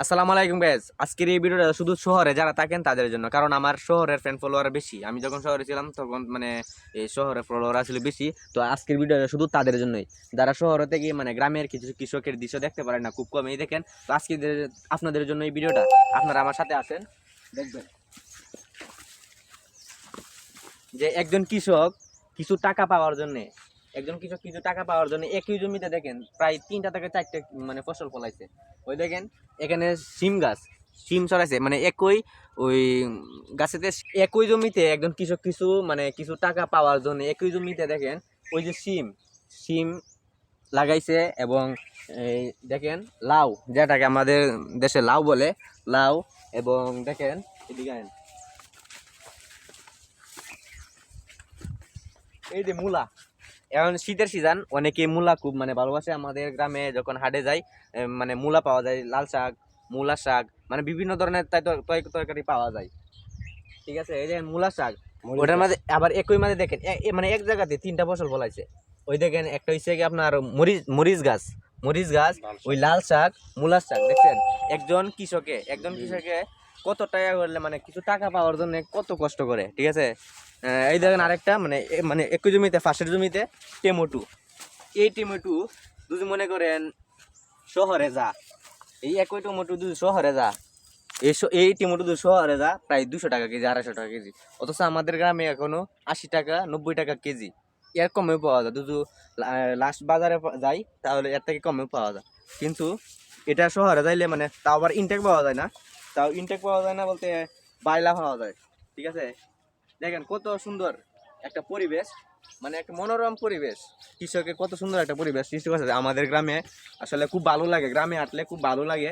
আসসালামু আলাইকুম গাইস। আজকের এই ভিডিওটা শুধু শহরে যারা থাকেন তাদের জন্য, কারণ আমার শহরের ফ্রেন্ড ফলোয়ার বেশি। আমি যখন শহরে ছিলাম তখন মানে এই শহরের ফলোয়ার ছিল বেশি। তো আজকের ভিডিওটা শুধু তাদের জন্যই, যারা শহর থেকে মানে গ্রামের কিছু কৃষকের দৃশ্য দেখতে পারেন না, খুব কমই দেখেন। তো আজকে আপনাদের জন্য এই ভিডিওটা, আপনারা আমার সাথে আছেন, দেখবেন যে একজন কৃষক কিছু টাকা পাওয়ার জন্য, কিছু টাকা পাওয়ার জন্য একই জমিতে দেখেন প্রায় 3টা থেকে 4টে মানে ফসল ফলাইছে। ওই দেখেন এখানে সিম ছড়াইছে, মানে একই ওই গাছেতে একই জমিতে একজন কৃষক কিছু টাকা পাওয়ার জন্য একই জমিতে দেখেন ওই যে সিম লাগাইছে। এবং এই দেখেন লাউ, যেটাকে আমাদের দেশে লাউ বলে, লাউ। এবং দেখেন এদিকে এই যে মূলা, এখন শীতের সিজন, অনেকে মূলা খুব মানে ভালোবাসে। আমাদের গ্রামে যখন হাটে যাই মানে মূলা পাওয়া যায়, লাল শাক, মূলা শাক, মানে বিভিন্ন ধরনের তরকারি পাওয়া যায়। ঠিক আছে, এই যে মূলা শাক, ওটার মাঝে আবার একই মাঝে দেখেন মানে এক জায়গাতে 3টা ফসল ফলাইছে। ওই দেখেন একটা হচ্ছে কি আপনার মরিচ গাছ, ওই লাল শাক, মূলা শাক দেখছেন। একজন কৃষকে কত টাকা করলে মানে কিছু টাকা পাওয়ার জন্য কত কষ্ট করে। ঠিক আছে, এই দেখেন আরেকটা মানে একই জমিতে, পাশের জমিতে টমেটো। এই টমেটো যদি মনে করেন শহরে যা, এই একই টমেটো যদি শহরে যা, এই টমেটো যদি শহরে যা প্রায় 200 টাকা কেজি, 250 টাকা কেজি। অথচ আমাদের গ্রামে এখনো 80 টাকা, 90 টাকা কেজি। এর কমেও পাওয়া যায় যদি লাস্ট বাজারে যাই, তাহলে এর থেকে কমেও পাওয়া যায়। কিন্তু এটা শহরে যাইলে মানে তাও আবার ইনটেক পাওয়া যায় না, বলতে বাইলা পাওয়া যায়। ঠিক আছে, দেখেন কত সুন্দর একটা পরিবেশ, মানে একটা মনোরম পরিবেশ। কৃষকের কত সুন্দর একটা পরিবেশ সৃষ্টি করছে আমাদের গ্রামে। আসলে খুব ভালো লাগে, গ্রামে হাঁটলে খুব ভালো লাগে।